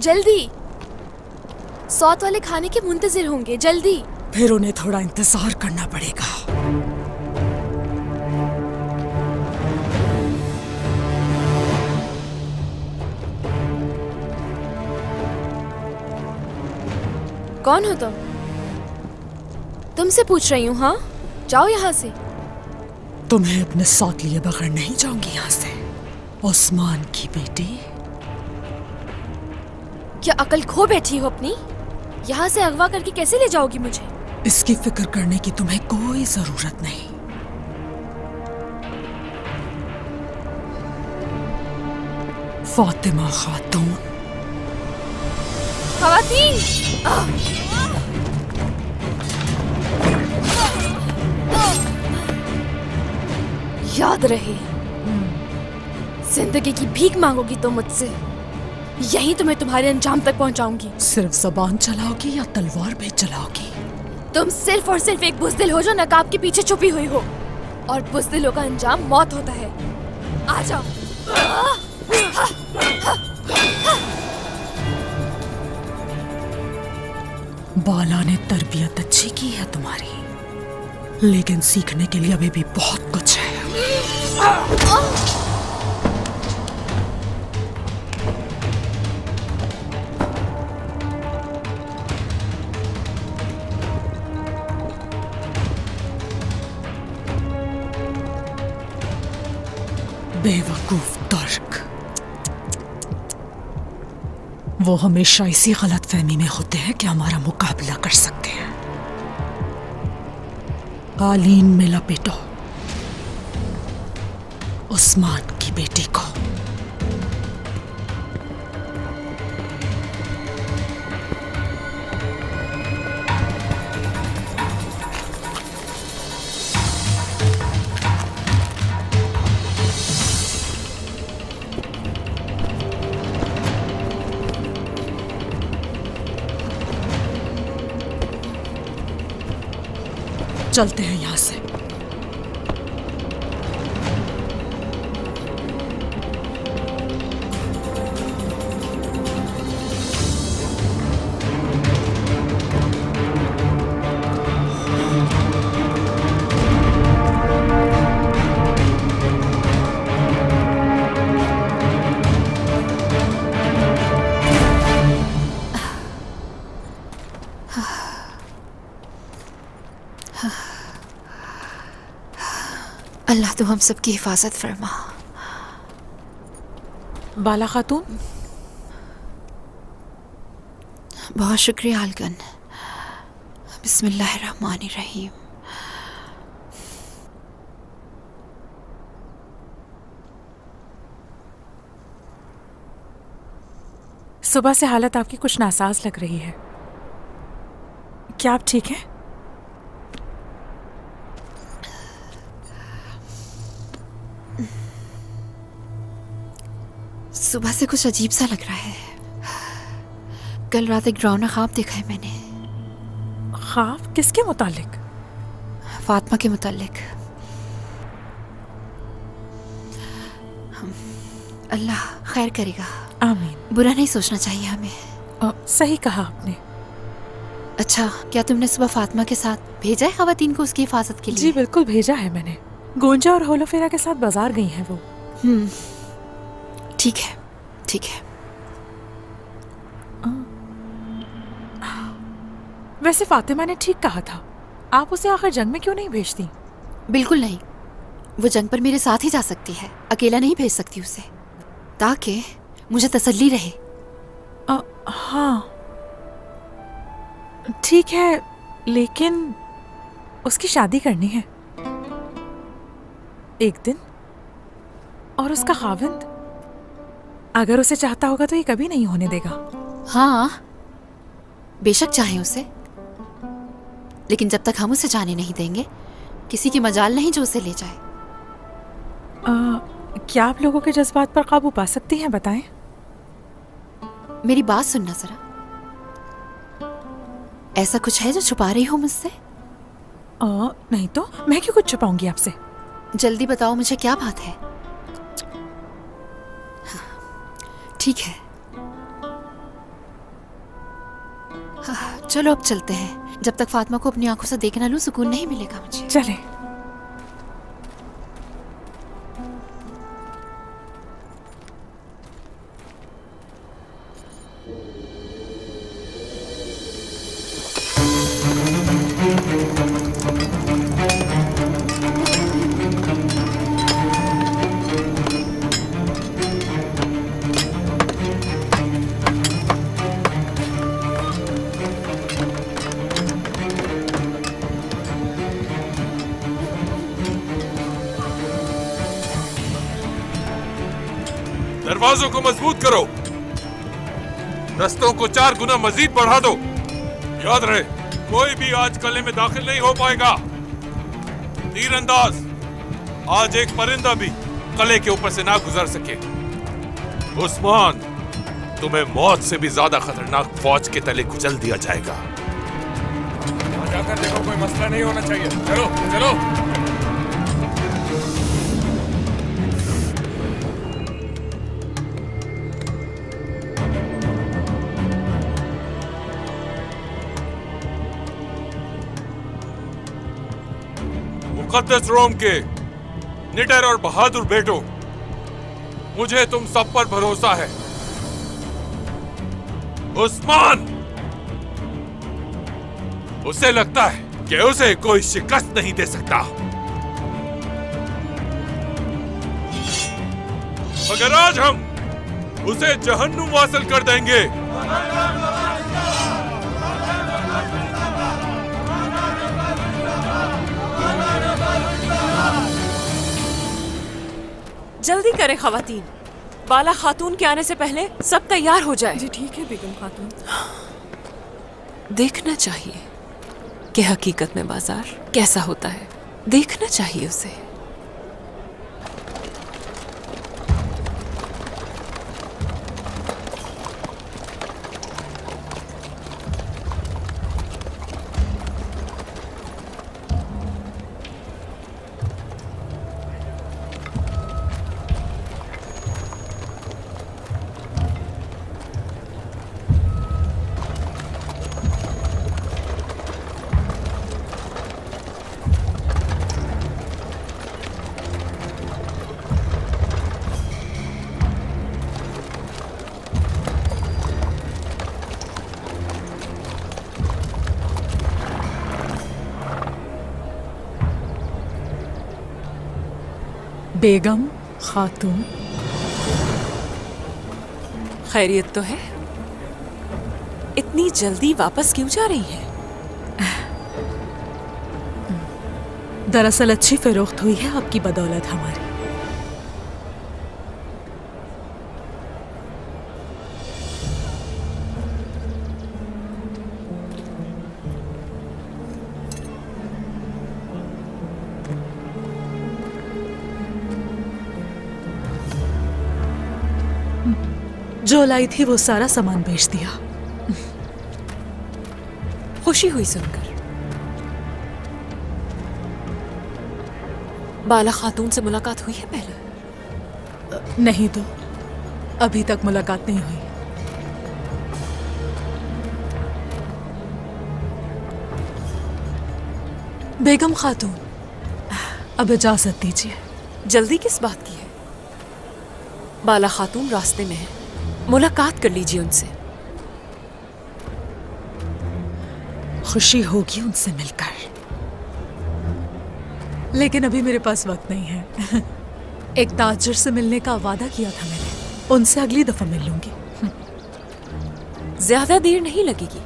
जल्दी। सौत वाले खाने के मुंतजिर होंगे, जल्दी। फिर उन्हें थोड़ा इंतजार करना पड़ेगा। कौन हो तुम? तुमसे पूछ रही हूँ। हाँ, जाओ यहाँ से। तुम्हें अपने साथ लिए बगैर नहीं जाऊंगी यहाँ से। उस्मान की बेटी, क्या अकल खो बैठी हो अपनी? यहाँ से अगवा करके कैसे ले जाओगी मुझे? इसकी फिक्र करने की तुम्हें कोई जरूरत नहीं। फातिमा खातून। खवातीन! याद रहे, जिंदगी की भीख मांगोगी तो मुझसे, यही तुम्हें तुम्हारे अंजाम तक पहुंचाऊंगी। सिर्फ जबान चलाओगी या तलवार भी चलाओगी? तुम सिर्फ और सिर्फ एक बुज़दिल हो जो नकाब के पीछे छुपी हुई हो, और बुज़दिलों का अंजाम मौत होता है। आ जाओ। बाला ने तरबियत अच्छी की है तुम्हारी, लेकिन सीखने के लिए अभी भी बहुत कुछ है। बेवकूफ तुर्क, वो हमेशा इसी गलतफहमी में होते हैं कि हमारा मुकाबला कर सकते हैं। कालीन में लपेटो उस्मान की बेटी को। चलते हैं यहाँ से। अल्लाह तो हम सबकी हिफाजत फरमा। बाला खातून, बहुत शुक्रिया अलगन। बिस्मिल्लाहिर्रहमानिर्रहीम। सुबह से हालत आपकी कुछ नासाज लग रही है। क्या आप ठीक हैं? सुबह से कुछ अजीब सा लग रहा है। कल रात एक डरावना ख्वाब देखा है मैंने। ख्वाब? किसके मुतालिक? फातिमा के मुतालिक। अल्लाह खैर करेगा। आमीन। बुरा नहीं सोचना चाहिए हमें। सही कहा आपने। अच्छा, क्या तुमने सुबह फातिमा के साथ भेजा है खवातीन को उसकी हिफाजत के लिए? जी बिल्कुल भेजा है मैंने। गोंजा और होलोफेरा के साथ बाजार गई हैं वो। ठीक है, ठीक है। वैसे फातिमा ने ठीक कहा था, आप उसे आखिर जंग में क्यों नहीं भेजती? बिल्कुल नहीं, वो जंग पर मेरे साथ ही जा सकती है, अकेला नहीं भेज सकती उसे, ताकि मुझे तसल्ली रहे। हाँ ठीक है, लेकिन उसकी शादी करनी है एक दिन, और उसका खाविंद अगर उसे चाहता होगा तो ये कभी नहीं होने देगा। हाँ, बेशक चाहे उसे, लेकिन जब तक हम उसे जाने नहीं देंगे, किसी की मजाल नहीं जो उसे ले जाए। क्या आप लोगों के जज्बात पर काबू पा सकती हैं? बताएं। मेरी बात सुनना जरा। ऐसा कुछ है जो छुपा रही हो मुझसे? नहीं तो मैं क्यों कुछ छुपाऊंगी आपसे? जल्दी बताओ मुझे, क्या बात है? ठीक है, चलो अब चलते हैं। जब तक फातिमा को अपनी आंखों से देख ना लूं सुकून नहीं मिलेगा मुझे। चले। दरवाजों को मजबूत करो, रस्तों को 4 गुना मजीद बढ़ा दो। याद रहे, कोई भी आज कले में दाखिल नहीं हो पाएगा। तीरंदाज, आज एक परिंदा भी कले के ऊपर से ना गुजर सके। उस्मान, तुम्हें मौत से भी ज्यादा खतरनाक फौज के तले कुचल दिया जाएगा। जाकर देखो, कोई मसला नहीं होना चाहिए। चलो चलो। मुकद्दस रोम के निडर और बहादुर बेटो, मुझे तुम सब पर भरोसा है। उस्मान, उसे लगता है कि उसे कोई शिकस्त नहीं दे सकता, मगर आज हम उसे जहन्नुम वासिल कर देंगे। जल्दी करें खवातीन, बाला खातून के आने से पहले सब तैयार हो जाए। जी ठीक है बेगम खातून। देखना चाहिए कि हकीकत में बाजार कैसा होता है, देखना चाहिए उसे। बेगम खातून, खैरियत तो है? इतनी जल्दी वापस क्यों जा रही हैं? दरअसल अच्छी फरोख्त हुई है आपकी बदौलत हमारी। जो लाई थी वो सारा सामान बेच दिया। खुशी हुई सुनकर। बाला खातून से मुलाकात हुई है पहले? नहीं तो अभी तक मुलाकात नहीं हुई। बेगम खातून, अब इजाजत दीजिए। जल्दी किस बात की है? बाला खातून रास्ते में है, मुलाकात कर लीजिए उनसे। खुशी होगी उनसे मिलकर, लेकिन अभी मेरे पास वक्त नहीं है। एक ताजर से मिलने का वादा किया था मैंने, उनसे अगली दफा मिल लूंगी। ज्यादा देर नहीं लगेगी।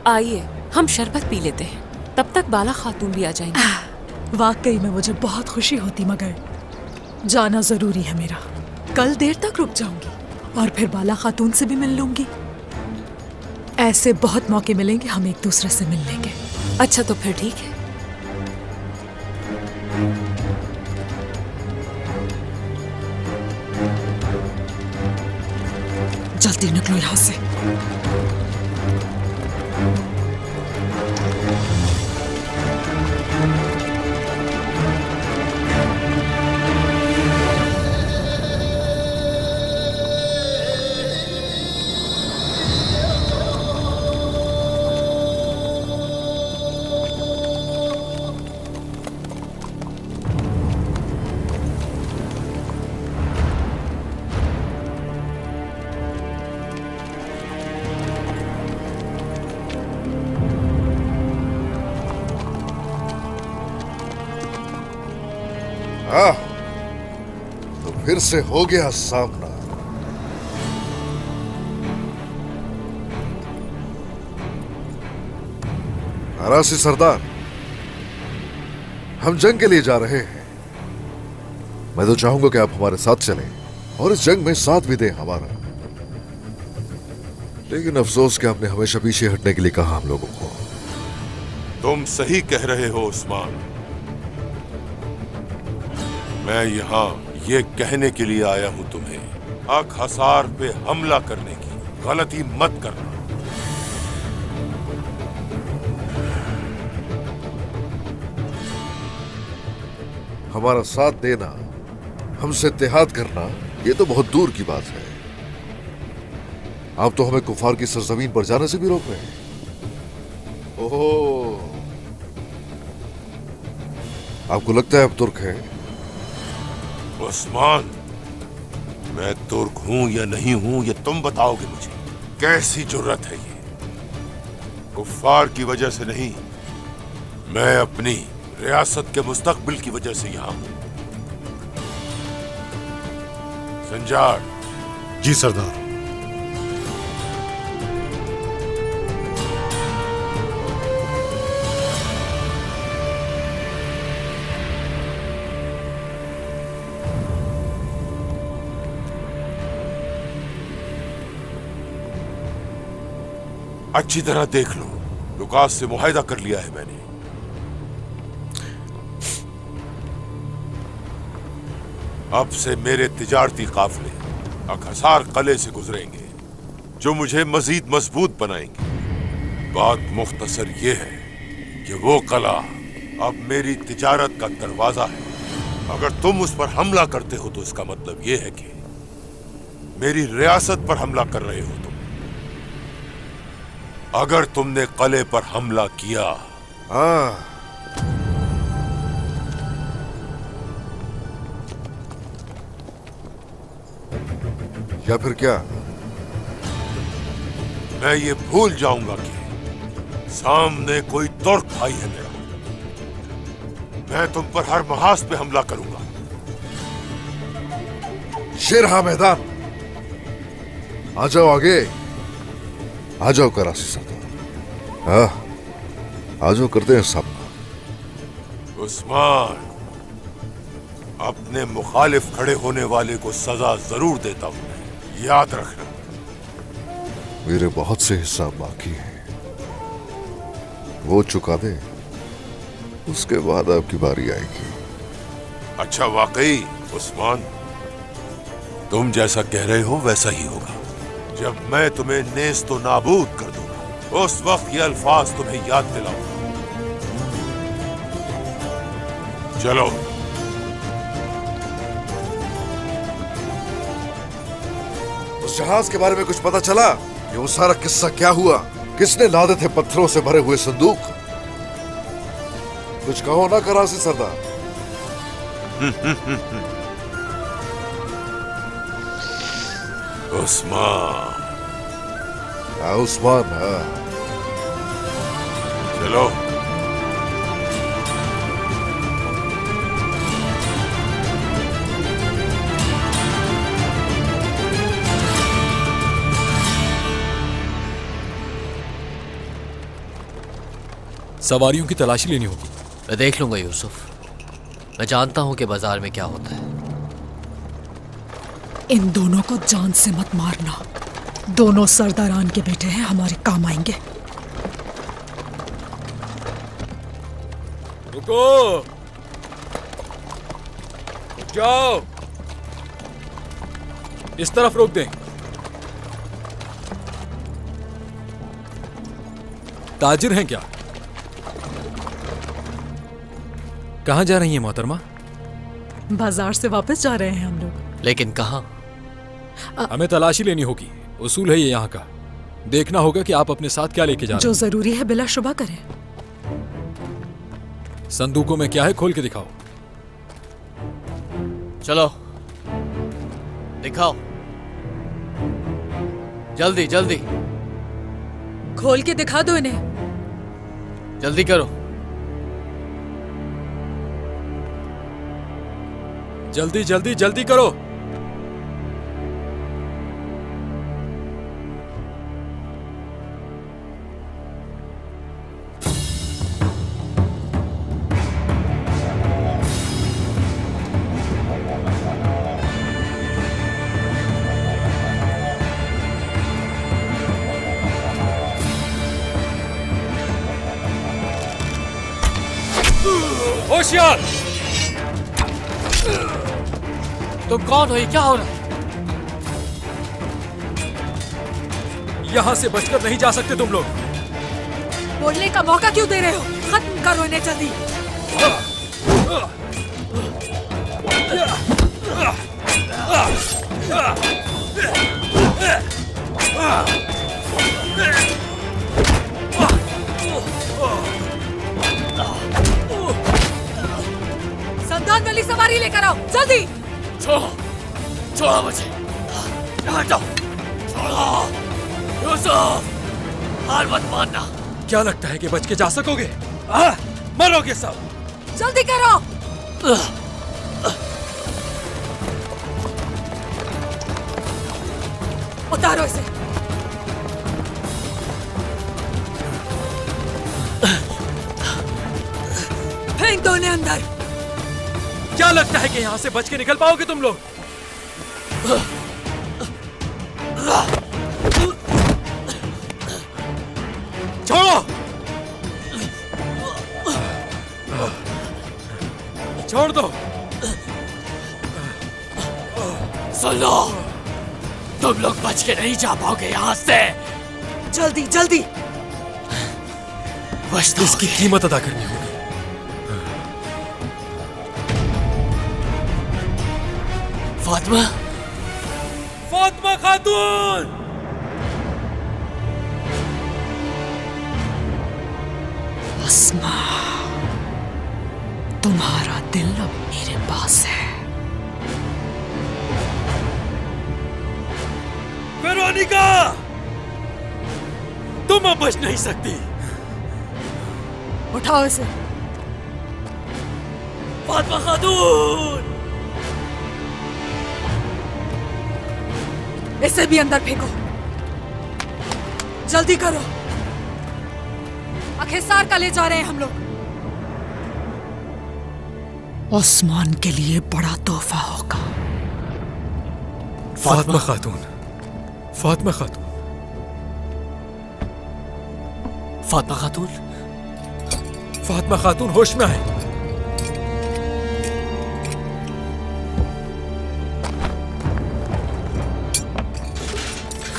आइए हम शरबत पी लेते हैं, तब तक बाला खातून भी आ जाएंगे। वाकई में मुझे बहुत खुशी होती, मगर जाना जरूरी है मेरा। कल देर तक रुक जाऊंगी और फिर बाला खातून से भी मिल लूंगी। ऐसे बहुत मौके मिलेंगे हम एक दूसरे से मिलने के। अच्छा तो फिर ठीक है। जल्दी निकलो यहां से। हाँ, तो फिर से हो गया सामना। आरासी सरदार, हम जंग के लिए जा रहे हैं। मैं तो चाहूंगा कि आप हमारे साथ चलें और इस जंग में साथ भी दें हमारा। लेकिन अफसोस कि आपने हमेशा पीछे हटने के लिए कहा हम लोगों को। तुम सही कह रहे हो उस्मान। मैं यहाँ ये कहने के लिए आया हूं तुम्हें, हक हसार पे हमला करने की गलती मत करना। हमारा साथ देना, हमसे इत्तेहाद करना, ये तो बहुत दूर की बात है। आप तो हमें कुफार की सरजमीन पर जाने से भी रोक रहे हैं। ओह, आपको लगता है आप तुर्क हैं? उस्मान, मैं तुर्क हूं या नहीं हूं ये तुम बताओगे मुझे। कैसी जुर्रत है ये? कुफार की वजह से नहीं, मैं अपनी रियासत के मुस्तकबिल की वजह से यहां हूं। संजार। जी सरदार। अच्छी तरह देख लो, लुकास से मुआहिदा कर लिया है मैंने। अब से मेरे तिजारती काफिले अकसार कले से गुजरेंगे, जो मुझे मजीद मजबूत बनाएंगे। बात मुख्तसर ये है कि वो कला अब मेरी तिजारत का दरवाजा है। अगर तुम उस पर हमला करते हो तो इसका मतलब ये है कि मेरी रियासत पर हमला कर रहे हो तुम। अगर तुमने कले पर हमला किया, हाँ, या फिर क्या? मैं ये भूल जाऊंगा कि सामने कोई तुर्क भाई है मेरा। मैं तुम पर हर महाज पे हमला करूंगा। शेरहा मैदान, आ जाओ आगे, आ जाओ कराची सरदार। हाँ, आ जाओ, करते हैं सामना। उस्मान, अपने मुखालिफ खड़े होने वाले को सजा जरूर देता हूं, याद रखना। मेरे बहुत से हिसाब बाकी हैं, वो चुका दे, उसके बाद आपकी बारी आएगी। अच्छा, वाकई उस्मान, तुम जैसा कह रहे हो वैसा ही होगा। जब मैं तुम्हें नेस्तो नाबूद कर दूंगा, उस वक्त ये अल्फाज तुम्हें याद दिलाऊंगा। चलो। उस जहाज के बारे में कुछ पता चला? ये वो सारा किस्सा क्या हुआ? किसने लादे थे पत्थरों से भरे हुए संदूक? कुछ कहो ना कराची सरदार। उस्मान। हाँ उस्मान, हाँ। चलो। सवारियों की तलाशी लेनी होगी। मैं देख लूंगा यूसुफ, मैं जानता हूं कि बाजार में क्या होता है। इन दोनों को जान से मत मारना, दोनों सरदारान के बेटे हैं, हमारे काम आएंगे। रुको, जाओ, इस तरफ रोक दें। ताजिर हैं क्या? कहां जा रही हैं मोहतरमा? बाजार से वापस जा रहे हैं हम लोग। लेकिन कहां? हमें तलाशी लेनी होगी, उसूल है ये यहाँ का। देखना होगा कि आप अपने साथ क्या लेके जा रहे जो जरूरी है बिला शुबा करें। हैं। संदूकों में क्या है, खोल के दिखाओ। चलो दिखाओ, जल्दी जल्दी खोल के दिखा दो इन्हें। जल्दी करो। जल्दी जल्दी जल्दी करो। होशियार! तुम कौन हो? ये क्या हो रहा है? यहां से बचकर नहीं जा सकते तुम लोग। बोलने का मौका क्यों दे रहे हो? खत्म करो इन्हें जल्दी। संतान वाली सवारी लेकर आओ जल्दी। छोड़ो, छोड़ो मुझे। हटो, छोड़ो। यूसुफ, हार मत मानना। क्या लगता है कि बच के जा सकोगे? मरोगे सब। जल्दी करो। उतारो इसे। फेंक दो इन्हें अंदर। क्या लगता है कि यहां से बच के निकल पाओगे तुम लोग? छोड़ो, छोड़ दो। सुन लो, तुम लोग बच के नहीं जा पाओगे यहां से। जल्दी जल्दी। इसकी कीमत अदा करनी होगी। फातिमा, फातिमा खातून! अस्मा, तुम्हारा दिल अब मेरे पास है। वेरोनिका, तुम अब बच नहीं सकती। उठाओ इसे। फातिमा खातून! इसे भी अंदर फेंको। जल्दी करो। अखिसार का ले जा रहे हैं हम लोग। उस्मान के लिए बड़ा तोहफा होगा। फातिमा खातून, फातिमा खातून, फातिमा खातून, फातिमा खातून, होश में आए।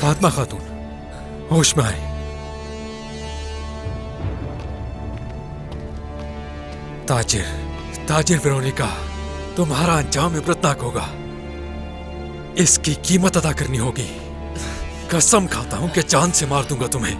फातिमा खातून, होश में आए। ताजिर, ताजिर वेरोनिका, तुम्हारा अंजाम इबरतनाक होगा। इसकी कीमत अदा करनी होगी। कसम खाता हूं कि जान से मार दूंगा तुम्हें।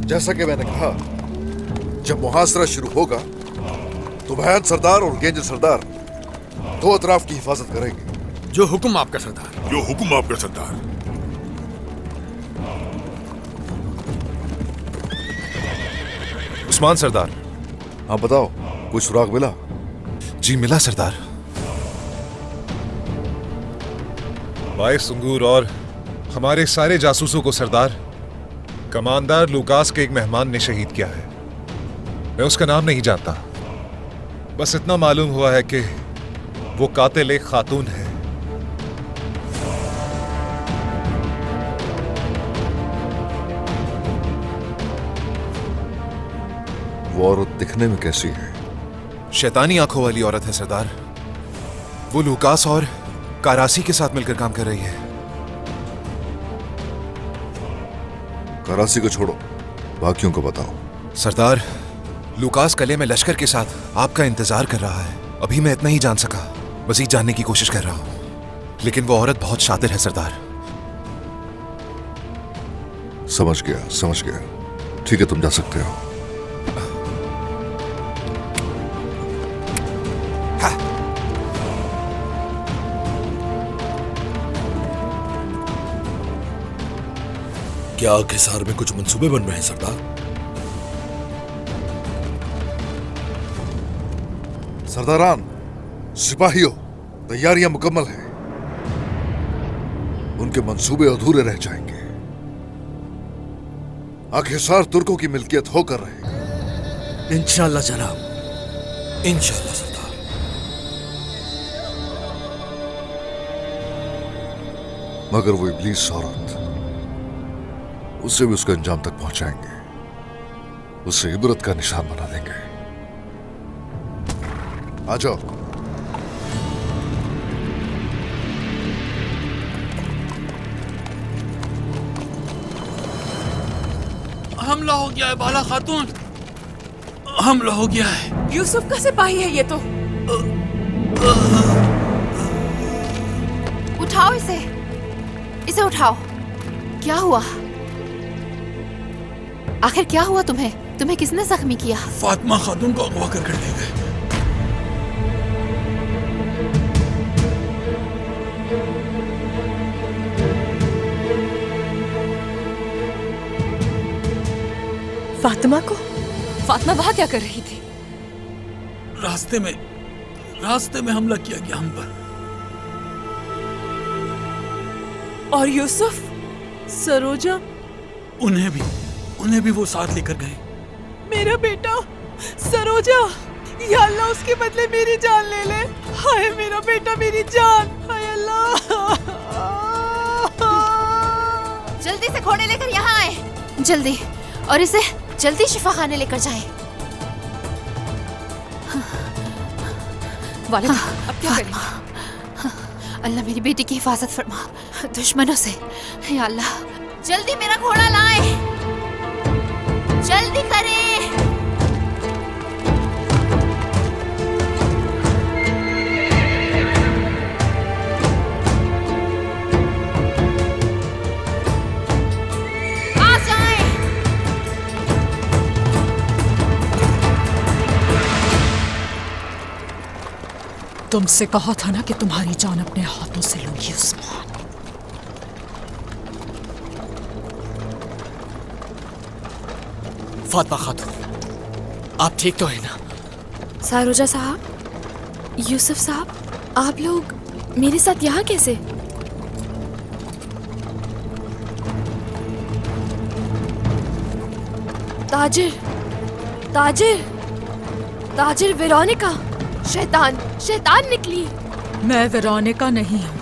जैसा कि मैंने कहा, जब मुहासरा शुरू होगा तो बयान सरदार और गेंजर सरदार दो अतराफ की हिफाजत करेंगे। जो हुक्म आपका सरदार। जो हुक्म आपका सरदार। उस्मान सरदार। हाँ बताओ, कोई सुराग मिला? जी मिला सरदार। बाय सुंगूर और हमारे सारे जासूसों को सरदार, कमांडर लुकास के एक मेहमान ने शहीद किया है। मैं उसका नाम नहीं जानता, बस इतना मालूम हुआ है कि वो कातिल एक खातून है। वो औरत दिखने में कैसी है? शैतानी आंखों वाली औरत है सरदार। वो लूकास और कारासी के साथ मिलकर काम कर रही है। करासी को छोड़ो, बाकियों को बताओ। सरदार, लूकास कले में लश्कर के साथ आपका इंतजार कर रहा है। अभी मैं इतना ही जान सका, मजीद जानने की कोशिश कर रहा हूं। लेकिन वो औरत बहुत शातिर है सरदार। समझ गया। ठीक है, तुम जा सकते हो। क्या हिसार में कुछ मंसूबे बन रहे हैं सरदार? सरदारान, सिपाहियों, तैयारियां मुकम्मल हैं। उनके मंसूबे अधूरे रह जाएंगे। हिसार तुर्कों की मिल्कियत होकर रहेगा। इंशाल्लाह जनाब, इंशाल्लाह सरदार। मगर वो इब्लीस औरत, उसे भी उसके अंजाम तक पहुंचाएंगे। उसे इबरत का निशान बना देंगे। आ जाओ। हमला हो गया है बाला खातून, हमला हो गया है। यूसुफ का सिपाही है ये तो। उठाओ इसे उठाओ। क्या हुआ? आखिर क्या हुआ तुम्हें किसने जख्मी किया? फातिमा खातून को अगवा कर ले गए। फातिमा वहां क्या कर रही थी? रास्ते में हमला किया गया हम पर। और यूसुफ? सरोजा? उन्हें भी वो साथ लेकर गए। मेरा बेटा सरोजा, या अल्लाह उसके बदले मेरी जान ले ले। हाय मेरा बेटा, मेरी जान, हाय अल्लाह। जल्दी से घोड़े लेकर यहाँ आए, जल्दी, और इसे जल्दी शिफा खाने लेकर जाएं। वालिद, अब क्या करें? अल्लाह मेरी बेटी की हिफाजत फरमा दुश्मनों से। या अल्लाह, जल्दी मेरा घोड़ा लाए, जल्दी करें। तुमसे कहा था ना कि तुम्हारी जान अपने हाथों से लूंगी उस्मान। फातिमा खातून, आप ठीक तो है ना? सरोजा साहब, यूसुफ साहब, आप लोग मेरे साथ यहाँ कैसे? ताजिर वेरोनिका, शैतान निकली। मैं वेरोनिका नहीं हूँ।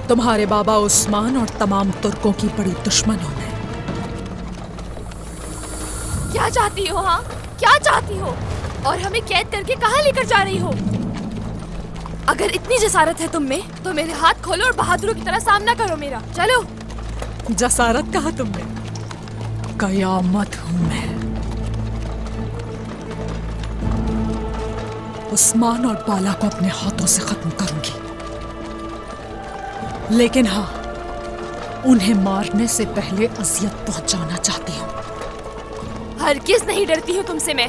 तुम्हारे बाबा उस्मान और तमाम तुर्कों की बड़ी दुश्मन हूँ मैं। क्या चाहती हो? हाँ, क्या चाहती हो? और हमें कैद करके कहाँ लेकर जा रही हो? अगर इतनी जसारत है तुम में, तो मेरे हाथ खोलो और बहादुरों की तरह सामना करो मेरा। चलो। जसारत कहा तुमने? कयामत हूँ मैं। उस्मान और बाला को अपने हाथों से खत्म करूंगी, लेकिन हाँ, उन्हें मारने से पहले अजियत पहुंचाना चाहती हूँ। हरगिज़ नहीं डरती हूँ तुमसे मैं।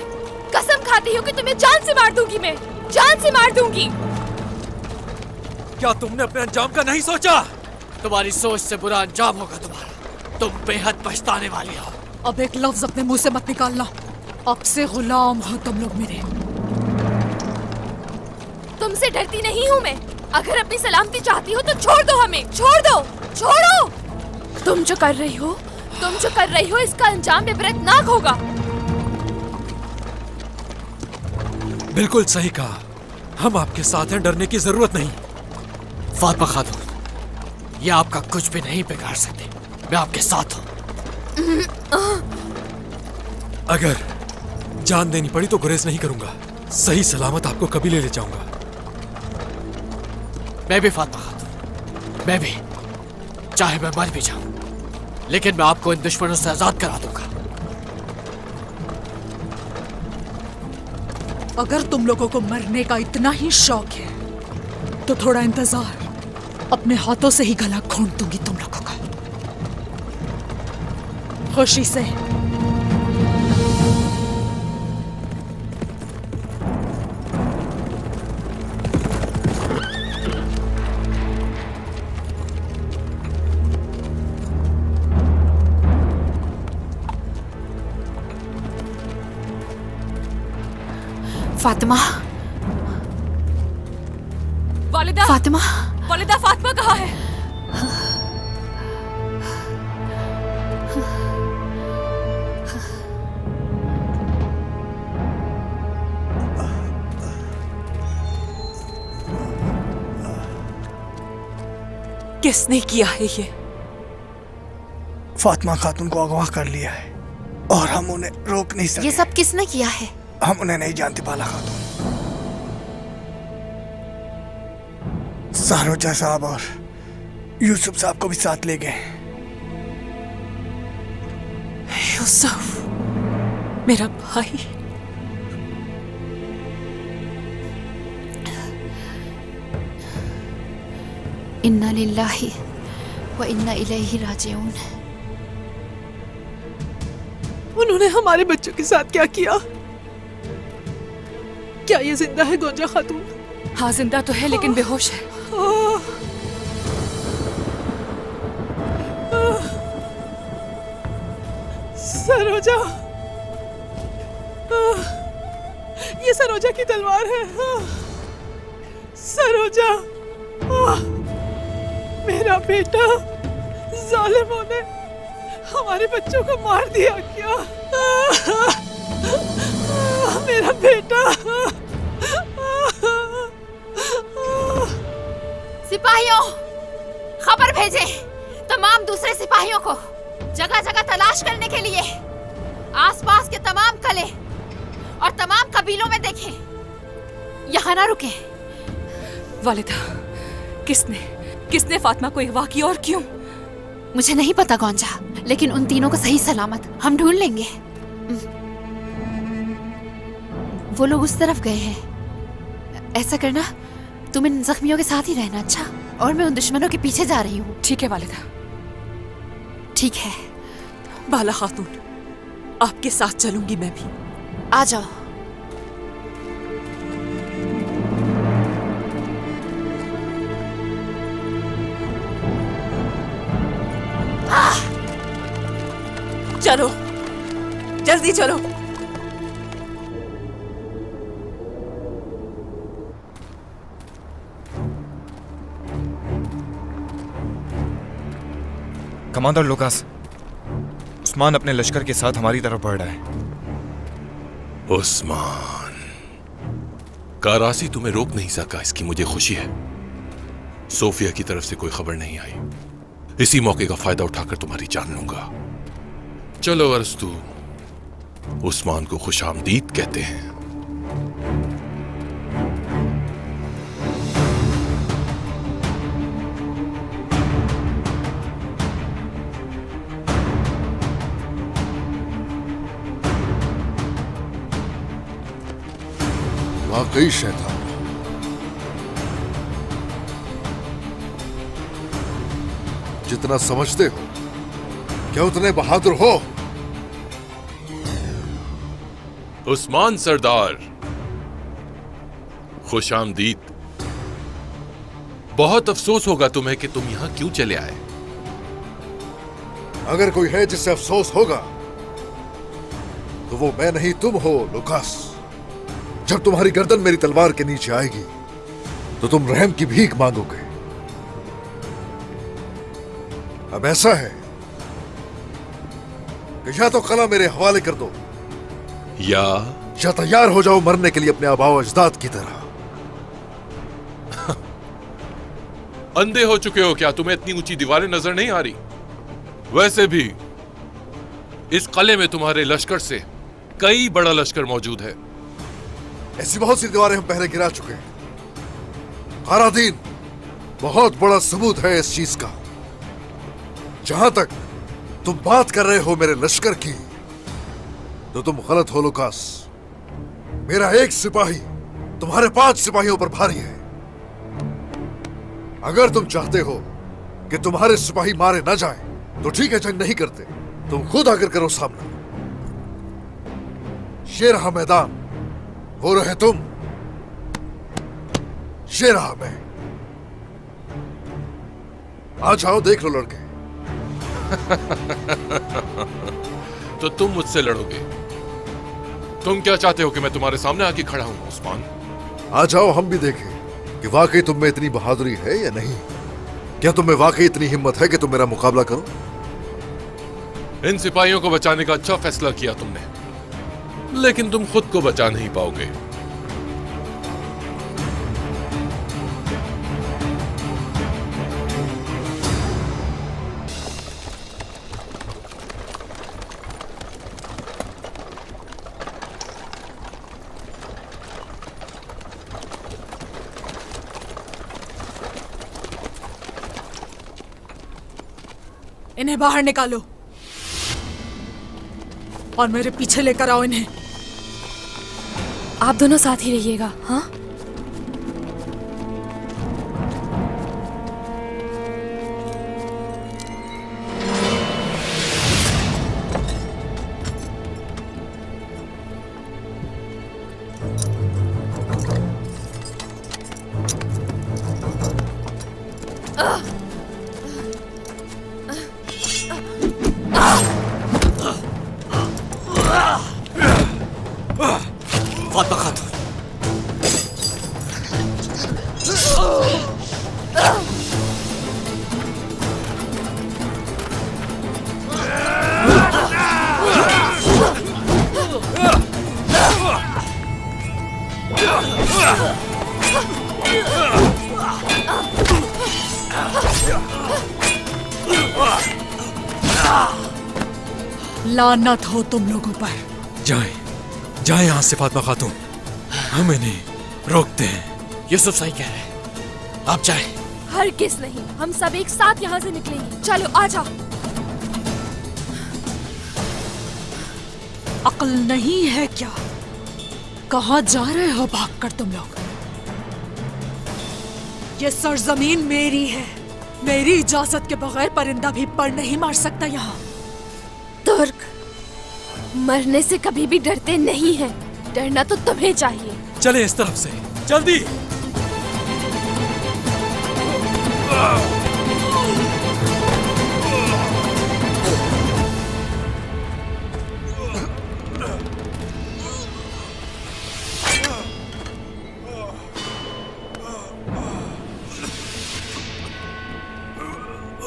कसम खाती हूँ कि तुम्हें जान से मार दूंगी मैं, जान से मार दूंगी। क्या तुमने अपने अंजाम का नहीं सोचा? तुम्हारी सोच से बुरा अंजाम होगा तुम्हारा। तुम बेहद पछताने वाली हो। अब एक लफ्ज अपने मुंह से मत निकालना। अब से गुलाम हो तुम लोग मेरे। तुमसे डरती नहीं हूँ मैं। अगर अपनी सलामती चाहती हो तो छोड़ दो हमें, छोड़ दो, छोड़ो। तुम जो कर रही हो इसका अंजाम इबरतनाक होगा। बिल्कुल सही कहा, हम आपके साथ हैं, डरने की जरूरत नहीं। फातिमा खातून, ये आपका कुछ भी नहीं बिगाड़ सकते। मैं आपके साथ हूँ। जान देनी पड़ी तो गुरेज नहीं करूंगा। सही सलामत आपको कभी ले जाऊंगा। मैं भी फातिमा खातून, मैं भी, चाहे मैं मर भी जाऊं, लेकिन मैं आपको इन दुश्मनों से आजाद करा दूंगा। अगर तुम लोगों को मरने का इतना ही शौक है तो थोड़ा इंतजार, अपने हाथों से ही गला घोंट दूंगी तुम लोगों का। खुशी से। फातिमा, वालिदा, फातिमा, वालिदा, फातिमा कहाँ है? किसने किया है ये? फातिमा खातून को अगवा कर लिया है और हम उन्हें रोक नहीं सकते। ये सब किसने किया है? हम उन्हें नहीं जानते बाला खातून। सरोजा साहब और यूसुफ साहब को भी साथ ले गए। यूसुफ, मेरा भाई। इन्ना लिल्लाहि व इन्ना इलैहि राजिऊन। उन्होंने हमारे बच्चों के साथ क्या किया? क्या ये जिंदा है गोंजा खातून? हाँ जिंदा तो है लेकिन बेहोश है। सरोजा, ये सरोजा की तलवार है। सरोजा, मेरा बेटा, जालिमों ने हमारे बच्चों को मार दिया क्या? मेरा बेटा। सिपाहियों, खबर भेजे तमाम दूसरे सिपाहियों को, जगह जगह तलाश करने के लिए। आसपास के तमाम कले और तमाम कबीलों में देखें, यहाँ ना रुके। वालिदा, किसने फातिमा को अगवा किया और क्यों? मुझे नहीं पता गौंजा, लेकिन उन तीनों को सही सलामत हम ढूंढ लेंगे। वो लोग उस तरफ गए हैं। ऐसा करना, तुम इन जख्मियों के साथ ही रहना, अच्छा? और मैं उन दुश्मनों के पीछे जा रही हूँ। ठीक है वालिदा। ठीक है बाला खातून, आपके साथ चलूंगी मैं भी। आ जाओ। चलो, जल्दी चलो। कमांडर लुकास, उस्मान अपने लश्कर के साथ हमारी तरफ बढ़ रहा है। उस्मान, कारासी तुम्हें रोक नहीं सका, इसकी मुझे खुशी है। सोफिया की तरफ से कोई खबर नहीं आई। इसी मौके का फायदा उठाकर तुम्हारी जान लूंगा। चलो अरस्तु, उस्मान को खुशामदीद कहते हैं। वाकई शैतान। जितना समझते हो क्या उतने बहादुर हो? उस्मान सरदार, खुशामदीद। बहुत अफसोस होगा तुम्हें कि तुम यहां क्यों चले आए। अगर कोई है जिससे अफसोस होगा तो वो मैं नहीं, तुम हो लुकास। जब तुम्हारी गर्दन मेरी तलवार के नीचे आएगी तो तुम रहम की भीख मांगोगे। अब ऐसा है कि या तो कला मेरे हवाले कर दो या तैयार हो जाओ मरने के लिए अपने आबाओ अजदाद की तरह। अंधे हो चुके हो क्या? तुम्हें इतनी ऊंची दीवारें नजर नहीं आ रही? वैसे भी इस किले में तुम्हारे लश्कर से कई बड़ा लश्कर मौजूद है। ऐसी बहुत सी दीवारें हम पहले गिरा चुके हैं। खारादीन बहुत बड़ा सबूत है इस चीज का। जहां तक तुम बात कर रहे हो मेरे लश्कर की, तो तुम गलत हो लुकास। मेरा एक सिपाही तुम्हारे 5 सिपाहियों पर भारी है। अगर तुम चाहते हो कि तुम्हारे सिपाही मारे ना जाएं, तो ठीक है, जंग नहीं करते, तुम खुद आकर करो सामना। ये रहा मैदान, वो रहे तुम, ये रहा मैं। आ जाओ, देख लो लड़के। तो तुम मुझसे लड़ोगे? तुम क्या चाहते हो कि मैं तुम्हारे सामने आके खड़ा हूं उस्मान? आ जाओ, हम भी देखें कि वाकई तुम में इतनी बहादुरी है या नहीं। क्या तुम में वाकई इतनी हिम्मत है कि तुम मेरा मुकाबला करो? इन सिपाहियों को बचाने का अच्छा फैसला किया तुमने, लेकिन तुम खुद को बचा नहीं पाओगे। इन्हें बाहर निकालो और मेरे पीछे लेकर आओ इन्हें। आप दोनों साथ ही रहिएगा, हाँ? फातिमा खातून, लानत हो तुम लोगों पर। जाए जाए यहां से फातिमा खातून, हम इन्हें रोकते हैं। यूसुफ सही कह रहे हैं, आप जाए। हर किस नहीं, हम सब एक साथ यहाँ से निकलेंगे। चलो आ जाओ। अक्ल नहीं है क्या? कहाँ जा रहे हो भागकर तुम लोग? ये सरजमीन मेरी है। मेरी इजाजत के बगैर परिंदा भी पर नहीं मार सकता यहाँ। तुर्क मरने से कभी भी डरते नहीं हैं। डरना तो तुम्हें चाहिए। चले इस तरफ से, जल्दी।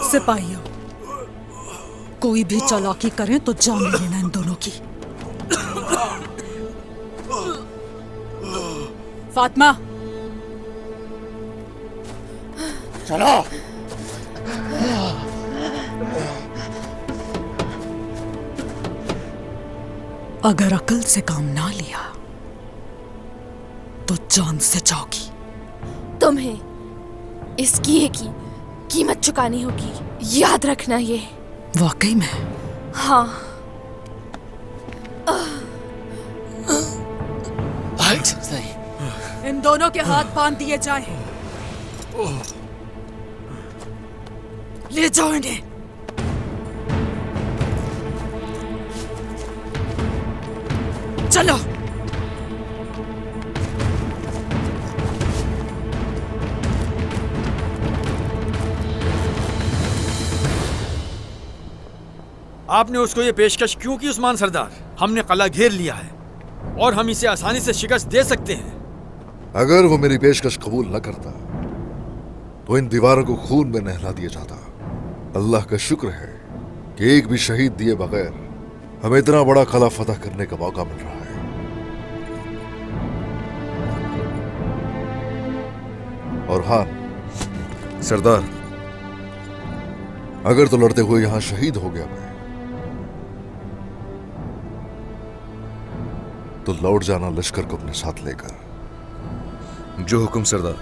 सिपाहियों, कोई भी चालाकी करें तो जान लेना इन दोनों की। फातिमा, चलो। अगर अकल से काम ना लिया तो जान से जाओगी। तुम्हें इस किए की कीमत चुकानी होगी, याद रखना ये। वाकई में? हाँ। इन दोनों के हाथ बांध दिए जाएं। ले जाओ इन्हें। चलो। आपने उसको ये पेशकश क्यों की उस्मान सरदार? हमने किला घेर लिया है और हम इसे आसानी से शिकस्त दे सकते हैं। अगर वो मेरी पेशकश कबूल न करता तो इन दीवारों को खून में नहला दिया जाता। अल्लाह का शुक्र है कि एक भी शहीद दिए बगैर हमें इतना बड़ा किला फतह करने का मौका मिल रहा है। और हाँ सरदार, अगर तो लड़ते हुए यहां शहीद हो गया मैं, तो लौट जाना लश्कर को अपने साथ लेकर। जो हुक्म सरदार।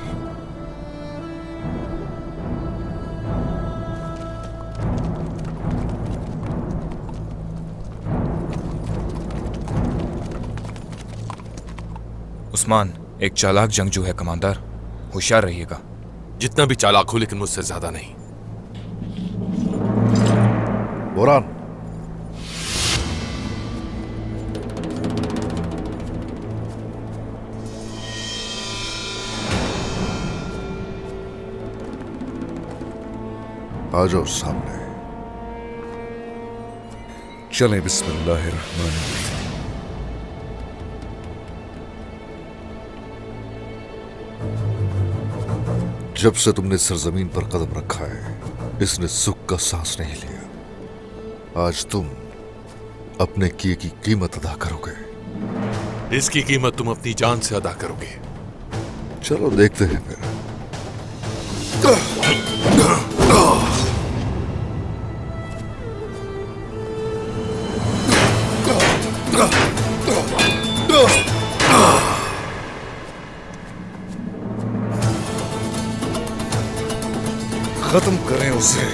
उस्मान एक चालाक जंगजू है कमांडर, होशियार रहिएगा। जितना भी चालाक हो लेकिन मुझसे ज्यादा नहीं। बुरहान, आ जाओ सामने। चलें बिस्मिल्लाहिर्रहमानिर्रहीम। जब से तुमने सरजमीन पर कदम रखा है, इसने सुख का सांस नहीं लिया। आज तुम अपने किए की कीमत अदा करोगे। इसकी कीमत तुम अपनी जान से अदा करोगे। चलो देखते हैं फिर। खत्म करें उसे।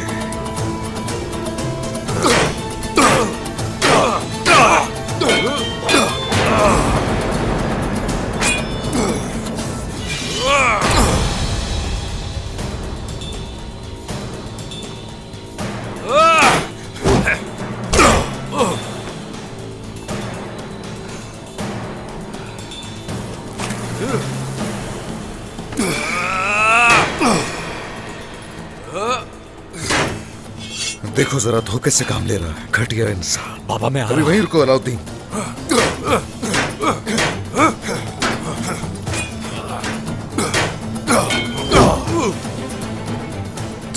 देखो जरा धोखे से काम ले रहा है, घटिया इंसान। बाबा मैं अभी वहीं रुको अलाउद्दीन।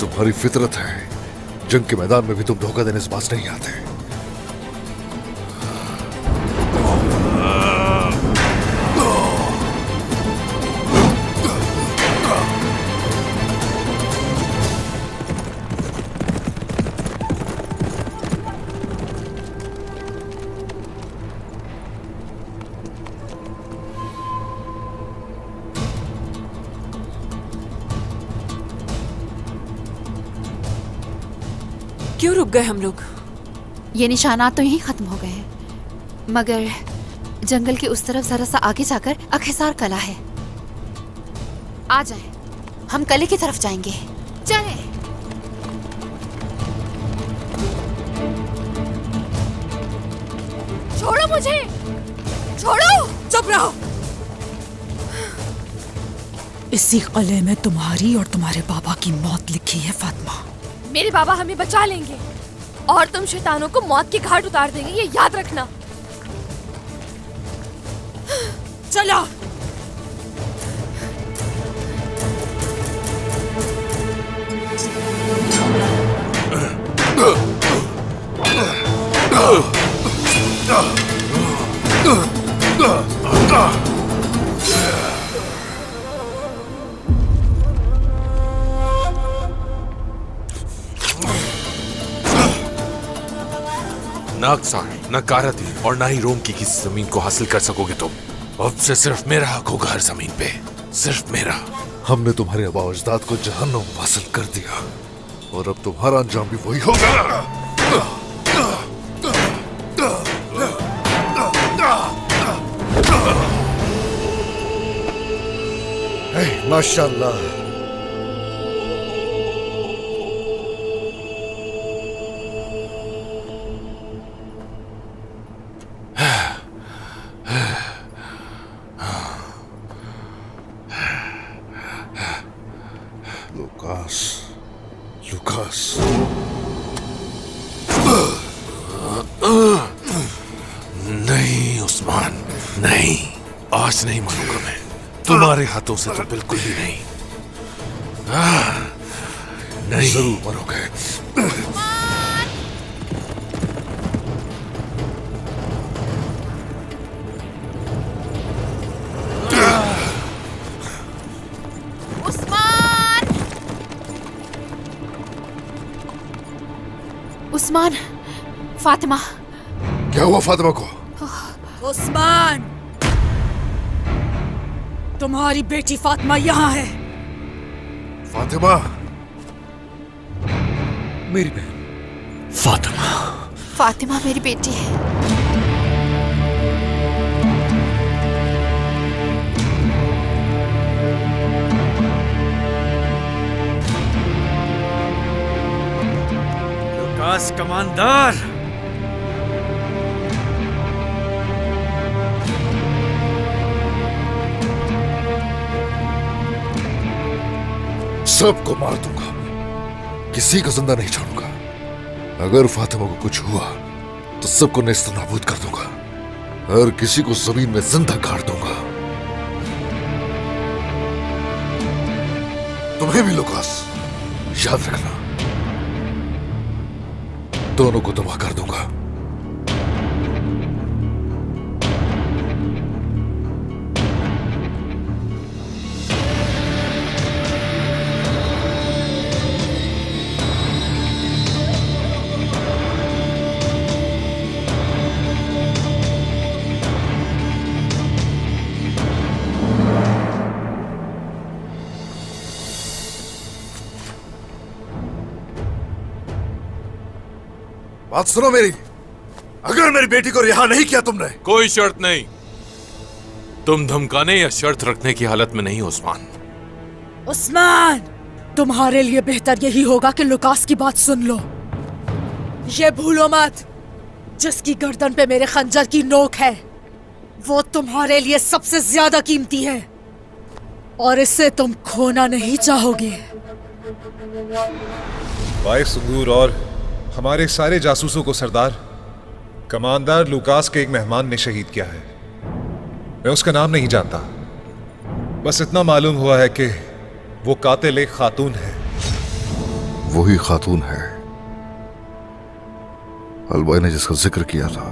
तुम्हारी फितरत है, जंग के मैदान में भी तुम धोखा देने से पास नहीं आते। क्यों रुक गए हम लोग? ये निशानात तो यहीं खत्म हो गए हैं, मगर जंगल के उस तरफ जरा सा आगे जाकर अखिसार कला है। आ जाएं, हम कले की तरफ जाएंगे। चलें। छोड़ो मुझे, छोड़ो। चुप रहो। इसी कले में तुम्हारी और तुम्हारे बाबा की मौत लिखी है फातिमा। मेरे बाबा हमें बचा लेंगे और तुम शैतानों को मौत के घाट उतार देंगे, ये याद रखना। चलो। ना अक्सार, ना कारती और ना ही रोम की किसी जमीन को हासिल कर सकोगे तुम। अब से सिर्फ मेरा हक होगा हर जमीन पे, सिर्फ मेरा। हमने तुम्हारे आबा अजदाद को जहन्नुम हासिल कर दिया और अब तुम्हारा अंजाम भी वही होगा। माशाल्लाह। लुकास, नहीं उस्मान, नहीं, आज नहीं मानूंगा मैं। तुम्हारे हाथों से तो बिल्कुल भी नहीं। नहीं, जरूर मरोगे। उस्मान, फातिमा। क्या हुआ फातिमा को? उस्मान, तुम्हारी बेटी फातिमा यहाँ है। फातिमा, मेरी बहन फातिमा। फातिमा मेरी बेटी है। लुकास कमांडर, सबको मार दूंगा, किसी को जिंदा नहीं छोड़ूंगा। अगर फातिमा को कुछ हुआ तो सबको नेस्तनाबूद कर दूंगा, हर किसी को जमीन में जिंदा गाड़ दूंगा। तुम्हें भी लुकास, याद रखना, दोनों को तबाह कर दूंगा। बात सुनो मेरी, अगर मेरी बेटी को रिहा नहीं किया तुमने, कोई शर्त नहीं। तुम धमकाने या शर्त रखने की हालत में नहीं उस्मान। उस्मान, तुम्हारे लिए बेहतर यही होगा कि लुकास की बात सुन लो। ये भूलो मत, जिसकी गर्दन पे मेरे खंजर की नोक है वो तुम्हारे लिए सबसे ज्यादा कीमती है और इसे तुम खोना नहीं चाहोगे। भाई सुंगूर और हमारे सारे जासूसों को सरदार कमांडर लुकास के एक मेहमान ने शहीद किया है। मैं उसका नाम नहीं जानता, बस इतना मालूम हुआ है कि वो कातिल एक खातून है। वही खातून है अलबाई ने जिसका जिक्र किया था।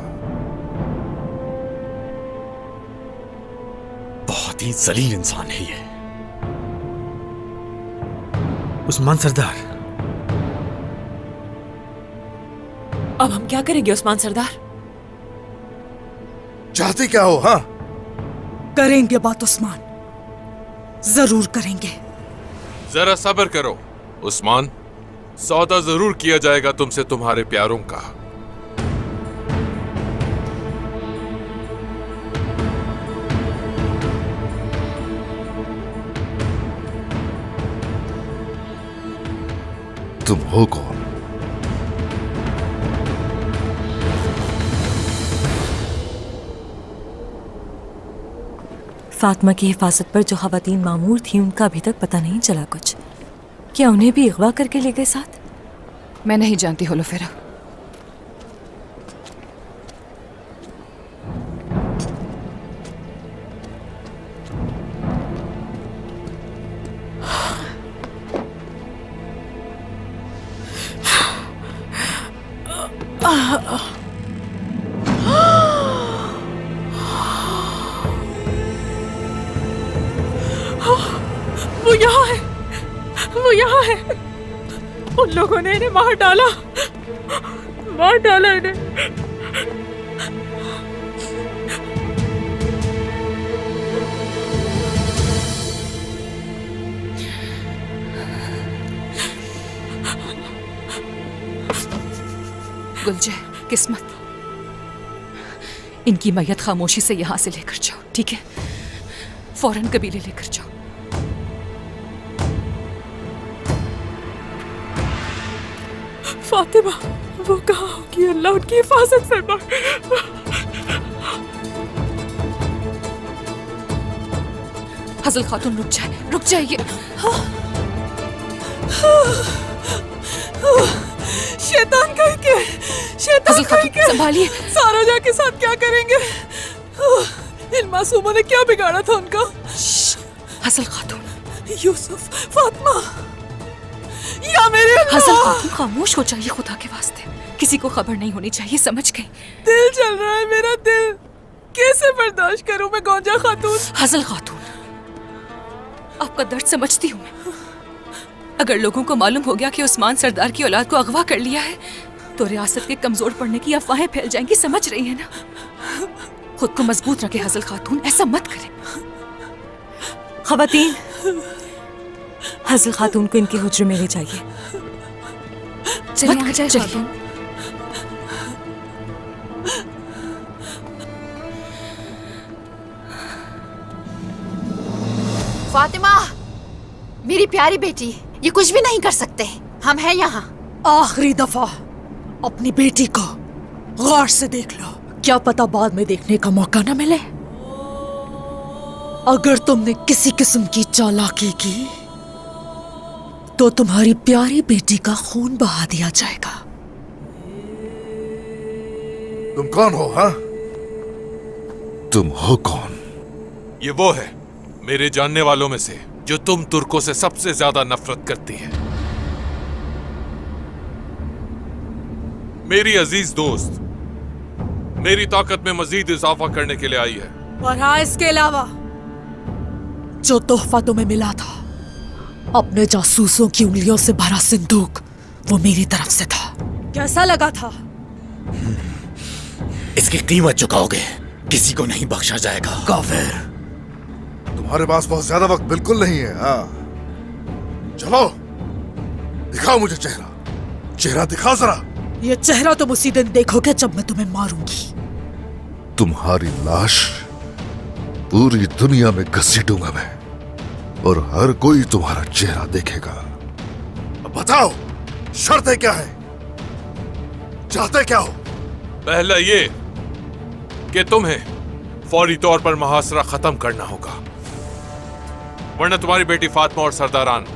बहुत ही जलील इंसान है ये। उस्मान सरदार, अब हम क्या करेंगे उस्मान सरदार? चाहती क्या हो? हाँ, करेंगे बात उस्मान, जरूर करेंगे। जरा सब्र करो उस्मान, सौदा जरूर किया जाएगा तुमसे तुम्हारे प्यारों का। तुम हो कौन? फातिमा की हिफाजत पर जो खवातीन मामूर थी उनका अभी तक पता नहीं चला कुछ। क्या उन्हें भी अगवा करके ले गए साथ? मैं नहीं जानती होलोफेरा। वो यहाँ है, वो यहाँ है। उन लोगों ने इन्हें मार डाला, मार डाला इन्हें। गुलजय, किस्मत, इनकी मैयत खामोशी से यहाँ से लेकर जाओ, ठीक है? फौरन कबीले लेकर जाओ। फातिमा, वो कहाँ होगी? अल्लाह उनकी हिफाजत फरमा। हजल खातून रुक जाए, रुक जाइए। शैतान कहीं के, शैतान कहीं के। संभालिए। सारा के साथ क्या करेंगे? इन मासूमों ने क्या बिगाड़ा था उनका? हजल खातून, यूसुफ, फातिमा, या मेरे हजल खातून खामोश हो जाइए खुदा के वास्ते। किसी को खबर नहीं होनी चाहिए, समझ गई? दिल चल रहा है मेरा दिल, कैसे बर्दाश्त करूं मैं गौंजा खातून? हजल खातून, आपका दर्द समझती हूँ मैं। अगर लोगों को मालूम हो गया कि उस्मान सरदार की औलाद को अगवा कर लिया है तो रियासत के कमजोर पड़ने की अफवाहें फैल जाएंगी, समझ रही है ना? खुद को मजबूत रखे हजल खातून, ऐसा मत करें। खवातीन, हजल खातून को इनके हुज्रे में ले जाइए। चलिए आ जाए खातून। फातिमा, मेरी प्यारी बेटी, ये कुछ भी नहीं कर सकते। हम हैं यहाँ। आखिरी दफा अपनी बेटी को गौर से देख लो, क्या पता बाद में देखने का मौका न मिले। अगर तुमने किसी किस्म की चालाकी की तो तुम्हारी प्यारी बेटी का खून बहा दिया जाएगा। तुम कौन हो? हाँ, तुम हो कौन? ये वो है मेरे जानने वालों में से जो तुम तुर्कों से सबसे ज्यादा नफरत करती है। मेरी अजीज दोस्त मेरी ताकत में मजीद इजाफा करने के लिए आई है। और हाँ, इसके अलावा जो तोहफा तुम्हें मिला था, अपने जासूसों की उंगलियों से भरा सिंदूक, वो मेरी तरफ से था। कैसा लगा था? इसकी कीमत चुकाओगे, किसी को नहीं बख्शा जाएगा। काफिर, तुम्हारे पास बहुत ज्यादा वक्त बिल्कुल नहीं है। हाँ, चलो दिखाओ मुझे चेहरा। चेहरा दिखा जरा। ये चेहरा तुम उसी दिन देखोगे जब मैं तुम्हें मारूंगी। तुम्हारी लाश पूरी दुनिया में घसीटूंगा मैं, और हर कोई तुम्हारा चेहरा देखेगा। अब बताओ, शर्तें क्या है? चाहते क्या हो? पहला ये कि तुम्हें फौरी तौर पर मुहासरा खत्म करना होगा, वरना तुम्हारी बेटी फातिमा और सरदारान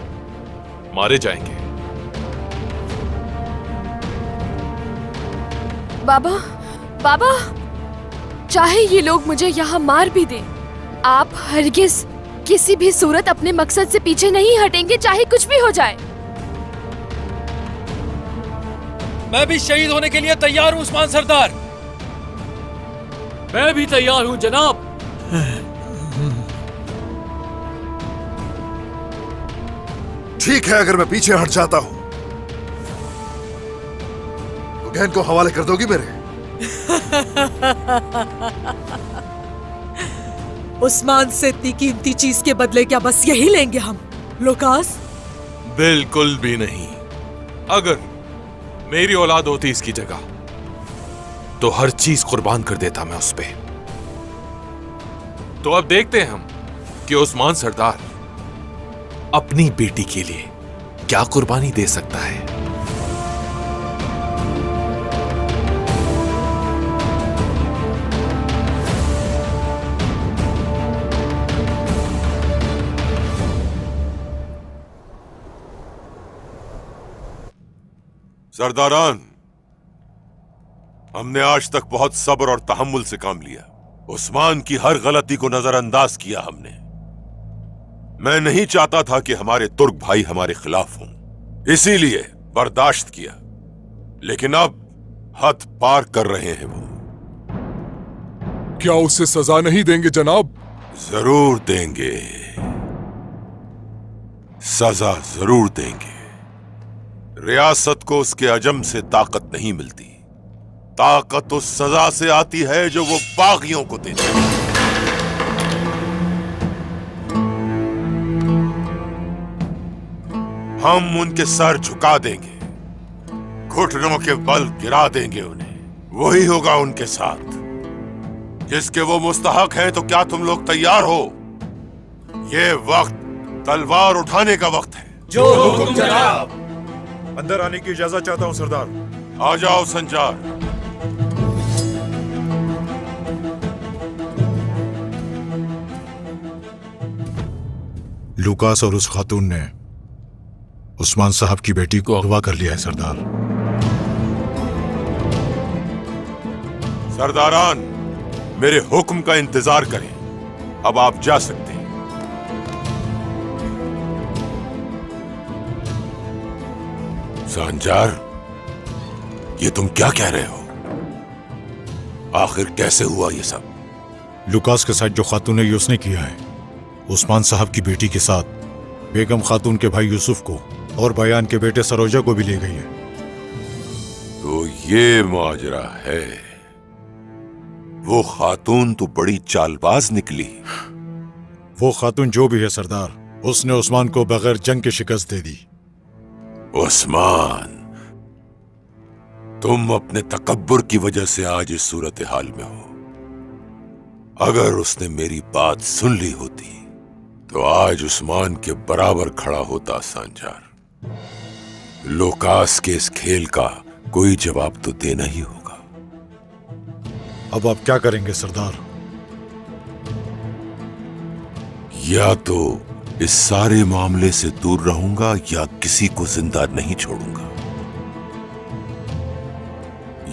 मारे जाएंगे। बाबा, बाबा, चाहे ये लोग मुझे यहाँ मार भी दें, आप हरगिज किसी भी सूरत अपने मकसद से पीछे नहीं हटेंगे, चाहे कुछ भी हो जाए। मैं भी शहीद होने के लिए तैयार हूँ उस्मान सरदार। मैं भी तैयार हूँ जनाब। ठीक है, अगर मैं पीछे हट जाता हूं तो बहन को हवाले कर दोगी मेरे? उस्मान से इतनी कीमती चीज के बदले क्या बस यही लेंगे हम? लुकास, बिल्कुल भी नहीं। अगर मेरी औलाद होती इसकी जगह तो हर चीज कुर्बान कर देता मैं उस पे। तो अब देखते हैं हम कि उस्मान सरदार अपनी बेटी के लिए क्या कुर्बानी दे सकता है। सरदारान, हमने आज तक बहुत सब्र और तहम्मुल से काम लिया। उस्मान की हर गलती को नजरअंदाज किया हमने। मैं नहीं चाहता था कि हमारे तुर्क भाई हमारे खिलाफ हों, इसीलिए बर्दाश्त किया। लेकिन अब हद पार कर रहे हैं वो। क्या उसे सजा नहीं देंगे जनाब? जरूर देंगे, सजा जरूर देंगे। रियासत को उसके अजम से ताकत नहीं मिलती, ताकत उस सजा से आती है जो वो बागियों को देते हैं। हम उनके सर झुका देंगे, घुटनों के बल गिरा देंगे उन्हें। वही होगा उनके साथ जिसके वो मुस्तहक हैं। तो क्या तुम लोग तैयार हो? ये वक्त तलवार उठाने का वक्त है। जो हुक्म जनाब। अंदर आने की इजाजत चाहता हूं सरदार। आ जाओ संजार। लुकास और उस खातून ने उस्मान साहब की बेटी को अगवा कर लिया है सरदार। सरदारान, मेरे हुक्म का इंतजार करें। अब आप जा सकते हैं। संजार, ये तुम क्या कह रहे हो? आखिर कैसे हुआ ये सब? लुकास के साथ जो खातून ने उसने किया है, उस्मान साहब की बेटी के साथ बेगम खातून के भाई यूसुफ को और बयान के बेटे सरोजा को भी ले गई है। तो ये माजरा है। वो खातून तो बड़ी चालबाज निकली। वो खातून जो भी है सरदार, उसने उस्मान को बगैर जंग की शिकस्त दे दी। उस्मान, तुम अपने तकब्बुर की वजह से आज इस सूरत हाल में हो। अगर उसने मेरी बात सुन ली होती तो आज उस्मान के बराबर खड़ा होता सांजार। लूकास के इस खेल का कोई जवाब तो देना ही होगा। अब आप क्या करेंगे सरदार? या तो इस सारे मामले से दूर रहूंगा या किसी को जिंदा नहीं छोड़ूंगा।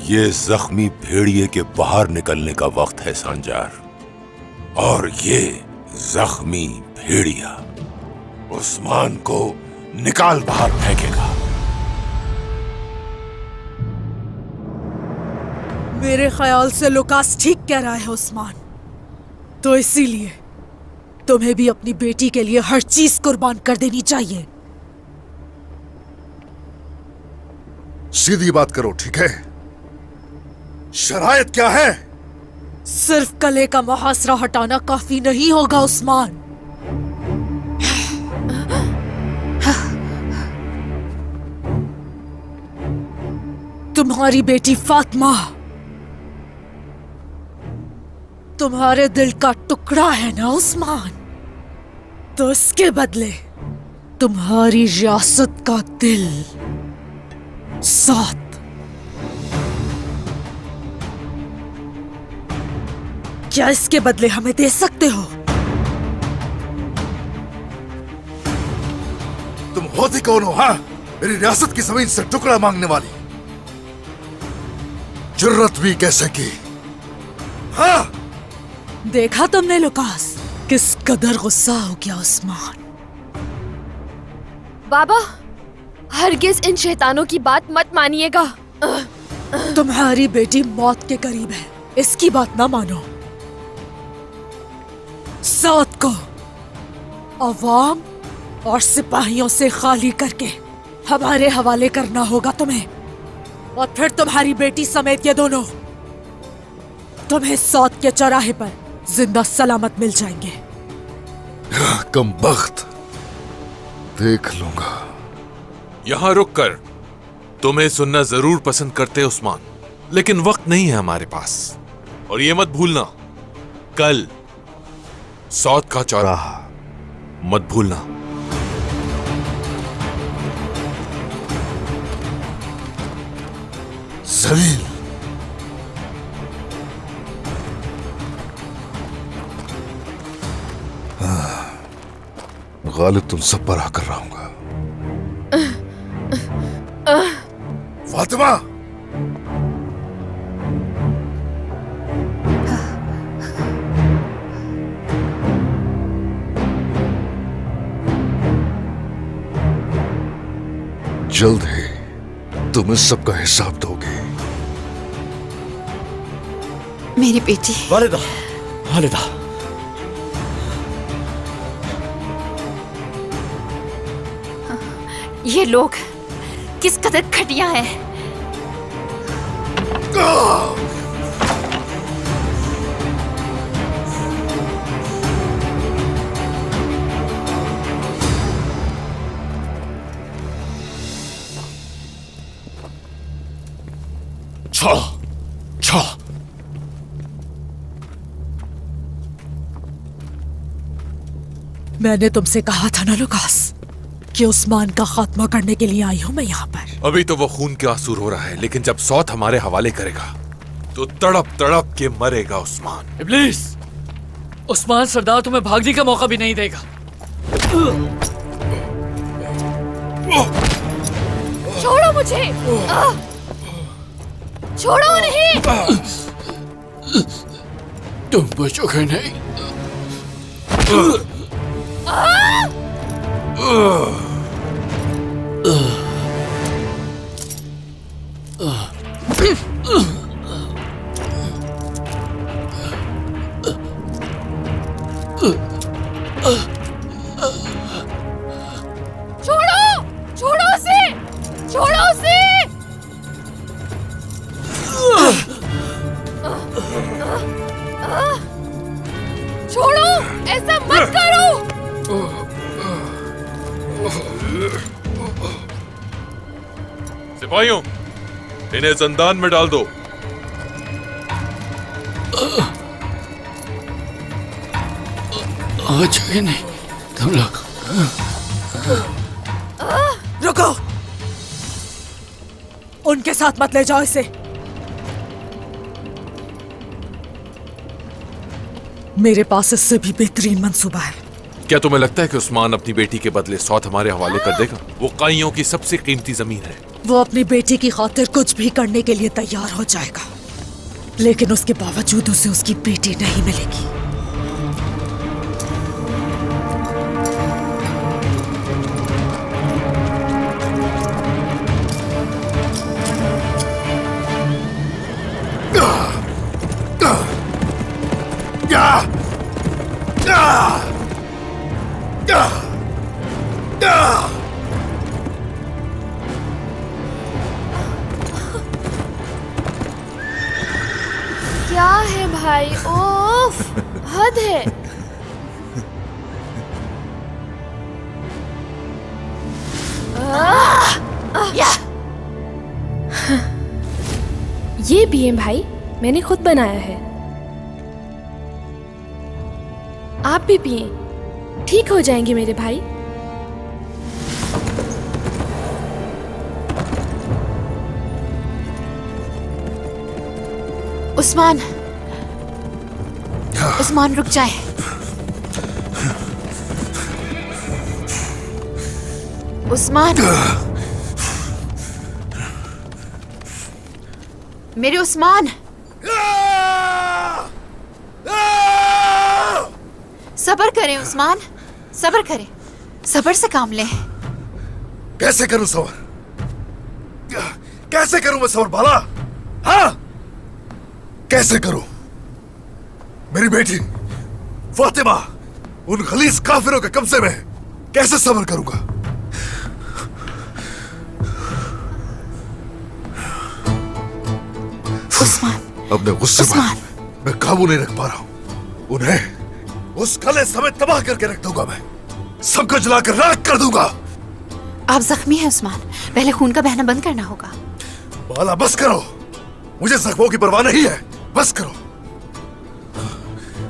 ये जख्मी भेड़िए के बाहर निकलने का वक्त है सांजार, और ये जख्मी भेड़िया उस्मान को निकाल बाहर फेंकेगा। मेरे ख्याल से लुकास ठीक कह रहा है उस्मान, तो इसीलिए तुम्हें भी अपनी बेटी के लिए हर चीज कुर्बान कर देनी चाहिए। सीधी बात करो, ठीक है? शरायत क्या है? सिर्फ गले का मुहासरा हटाना काफी नहीं होगा उस्मान। तुम्हारी बेटी फातिमा तुम्हारे दिल का टुकड़ा है ना उस्मान, तो इसके बदले तुम्हारी रियासत का दिल साथ। क्या इसके बदले हमें दे सकते हो? तुम होती कौन हो? हाँ, मेरी रियासत की जमीन से टुकड़ा मांगने वाली। जुर्रत भी कैसे की? हाँ, देखा तुमने लुकास, किस कदर गुस्सा हो गया उस्मान। बाबा, हरगिज इन शैतानों की बात मत मानिएगा। तुम्हारी बेटी मौत के करीब है, इसकी बात ना मानो। साथ को अवाम और सिपाहियों से खाली करके हमारे हवाले करना होगा तुम्हें, और फिर तुम्हारी बेटी समेत ये दोनों तुम्हें सौत के चौराहे पर जिंदा सलामत मिल जाएंगे। कम बख्त, देख लूंगा। यहां रुककर तुम्हें सुनना जरूर पसंद करते उस्मान, लेकिन वक्त नहीं है हमारे पास। और ये मत भूलना, कल सौत का चौराहा मत भूलना। जलील, गालिब तुम सब पर आकर रहूंगा। फातिमा, जल्द ही तुम इस सब का हिसाब दोगे। मेरी बेटी वालिदा, वालिदा, ये लोग किस कदर घटिया हैं। छोड़ो, छोड़ो। मैंने तुमसे कहा था ना लुकास कि उस्मान का खात्मा करने के लिए आई हूं मैं यहाँ पर। अभी तो वो खून के आंसू रो रहा है, लेकिन जब सौत हमारे हवाले करेगा तो तड़प तड़प के मरेगा उस्मान। इब्लीस, उस्मान सरदार तुम्हें भागने का मौका भी नहीं देगा। छोड़ो मुझे, छोड़ो नहीं। तुम बचोगे नहीं। छोड़ो, छोड़ो उसे, छोड़ो उसे। छोड़ो, ऐसा मत करो। सिपाहियों, इन्हें जंदान में डाल दो। आज भी नहीं तुम लोग। रुको, उनके साथ मत ले जाओ इसे। मेरे पास इससे भी बेहतरीन मंसूबा है। क्या तुम्हें लगता है कि उस्मान अपनी बेटी के बदले सौत हमारे हवाले कर देगा? वो काइयों की सबसे कीमती जमीन है। वो अपनी बेटी की खातिर कुछ भी करने के लिए तैयार हो जाएगा, लेकिन उसके बावजूद उसे उसकी बेटी नहीं मिलेगी। क्या है भाई? ओफ, हद है। ये पिए भाई, मैंने खुद बनाया है। आप भी पिए, ठीक हो जाएंगे मेरे भाई। उस्मान, उस्मान रुक जाए। उस्मान, मेरे उस्मान, सब्र करें उस्मान, सब्र करें, सब्र से काम लें। कैसे करूं सबर? कैसे करूं मैं सबर बाला? हाँ, कैसे करूं? मेरी बेटी फातिमा उन खलीस काफिरों के कब्जे में, कैसे सब्र करूंगा? उस्मान, अपने गुस्से में मैं काबू नहीं रख पा रहा हूं। उन्हें उस कले समेत तबाह करके रख दूंगा। मैं सबको जलाकर राख कर दूंगा। आप जख्मी हैं उस्मान, पहले खून का बहना बंद करना होगा। बाला बस करो, मुझे जख्मों की परवाह नहीं है, बस करो।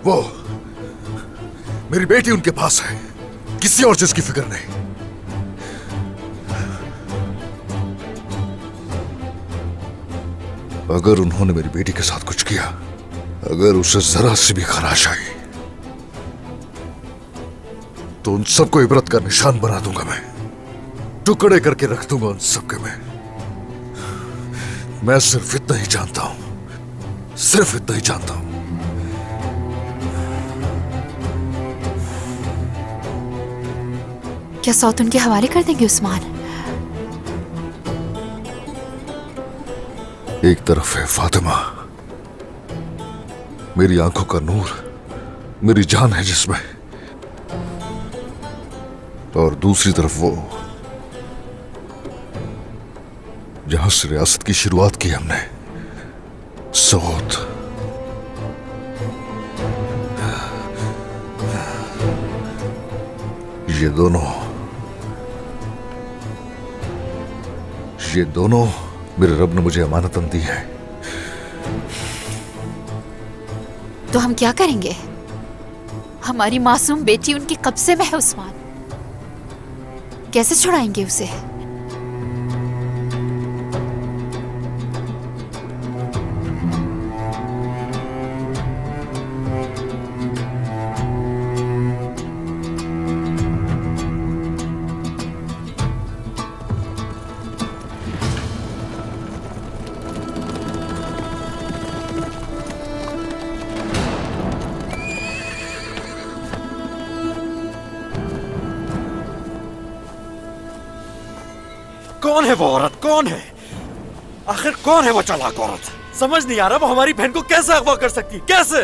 वो मेरी बेटी उनके पास है, किसी और चीज की फिक्र नहीं। अगर उन्होंने मेरी बेटी के साथ कुछ किया, अगर उसे जरा सी भी खराश आई, तो उन सबको इबरत का निशान बना दूंगा। मैं टुकड़े करके रख दूंगा उन सबके। मैं सिर्फ इतना ही जानता हूं, सिर्फ इतना ही जानता हूं। क्या सौत उनके हवाले कर देंगे उस्मान? एक तरफ है फातिमा, मेरी आंखों का नूर, मेरी जान है जिसमें, और दूसरी तरफ वो जहां से रियासत की शुरुआत की हमने, सऊद। ये दोनों मेरे रब ने मुझे अमानतन दी है। तो हम क्या करेंगे? हमारी मासूम बेटी उनके कब्जे में है उस्मान, कैसे छुड़ाएंगे उसे? कौन है वो औरत? कौन है आखिर? कौन है वो चालाक औरत? समझ नहीं आ रहा, वो हमारी बहन को कैसे अगवा कर सकती? कैसे?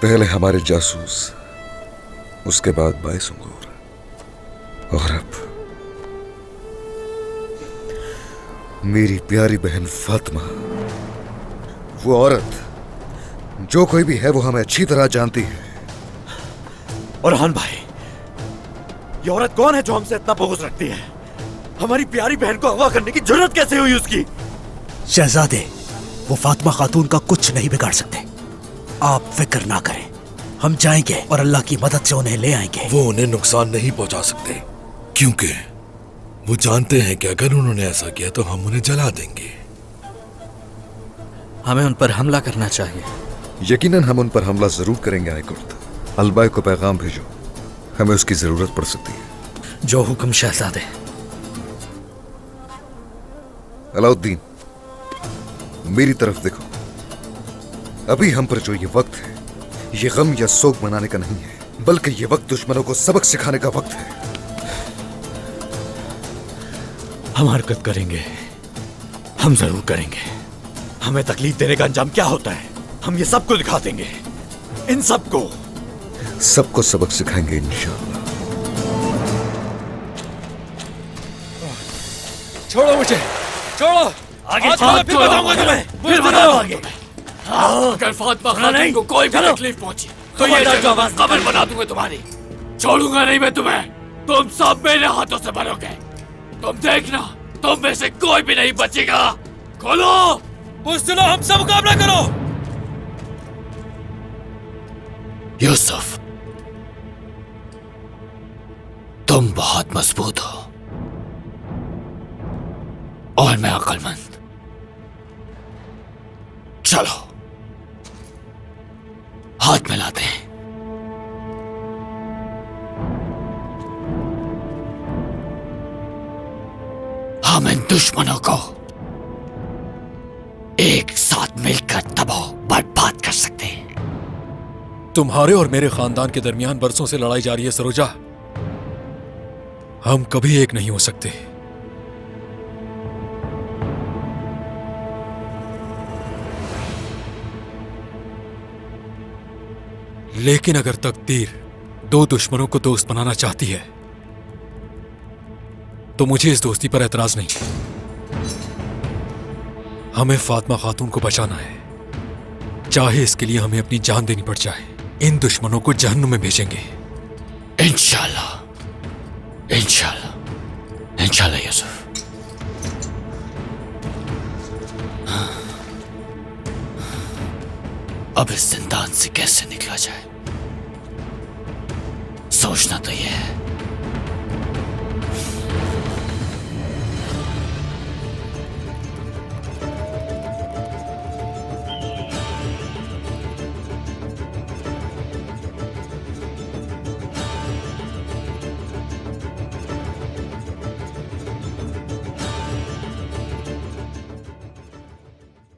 पहले हमारे जासूस, उसके बाद बाइस अंगूर, और अब मेरी प्यारी बहन फातिमा। वो औरत, जो कोई भी है, वो हमें अच्छी तरह जानती है। और हान भाई, ये औरत कौन है जो हमसे इतना बुग़्ज़ रखती है? हमारी प्यारी बहन को अगवा करने की जरूरत कैसे हुई उसकी? शहजादे, वो फातिमा खातून का कुछ नहीं बिगाड़ सकते। आप फिक्र ना करें, हम जाएंगे और अल्लाह की मदद से उन्हें ले आएंगे। वो उन्हें नुकसान नहीं पहुंचा सकते, क्योंकि वो जानते हैं कि अगर उन्होंने ऐसा किया तो हम उन्हें जला देंगे। हमें उन पर हमला करना चाहिए। यकीनन हम उन पर हमला जरूर करेंगे आयकुर्द। अलबाई को पैगाम भेजो, हमें उसकी जरूरत पड़ सकती है। जो हुक्म शहजादे। अलाउद्दीन, मेरी तरफ देखो। अभी हम पर जो ये वक्त है, ये गम या सोग मनाने का नहीं है, बल्कि ये वक्त दुश्मनों को सबक सिखाने का वक्त है। हम हरकत करेंगे, हम जरूर करेंगे। हमें तकलीफ देने का अंजाम क्या होता है, हम ये सबको दिखा देंगे। इन सबको सबक सिखाएंगे इंशाअल्लाह। छोड़ो मुझे, छोड़ो। आगे आज चलो, मैं फिर बताऊंगा तुम्हें, फिर बताऊंगा आगे। अगर फातिमा खातून को कोई भी तकलीफ पहुंची तो ये कब्र बना दूंगा तुम्हारी। छोड़ूंगा नहीं मैं तुम्हें। तुम सब मेरे हाथों से मरोगे। तुम देखना, तुम में से कोई भी नहीं बचेगा। खोलो, सुनो, हमसे मुकाबला करो। यूसुफ, तुम बहुत मजबूत हो और मैं अक्लमंद। चलो हाथ मिलाते हैं। हम इन दुश्मनों को एक साथ मिलकर तबाह बर्बाद कर सकते हैं। तुम्हारे और मेरे खानदान के दरमियान बरसों से लड़ाई जारी है सरोजा। हम कभी एक नहीं हो सकते। लेकिन अगर तकदीर दो दुश्मनों को दोस्त बनाना चाहती है तो मुझे इस दोस्ती पर एतराज नहीं। हमें फातिमा खातून को बचाना है, चाहे इसके लिए हमें अपनी जान देनी पड़ जाए। इन दुश्मनों को जहन्नुम में भेजेंगे। इंशाल्लाह, इंशाल्लाह, इंशाल्लाह यूसुफ। अब इस जिंदान से कैसे निकला जाए, सोचना तो यह है।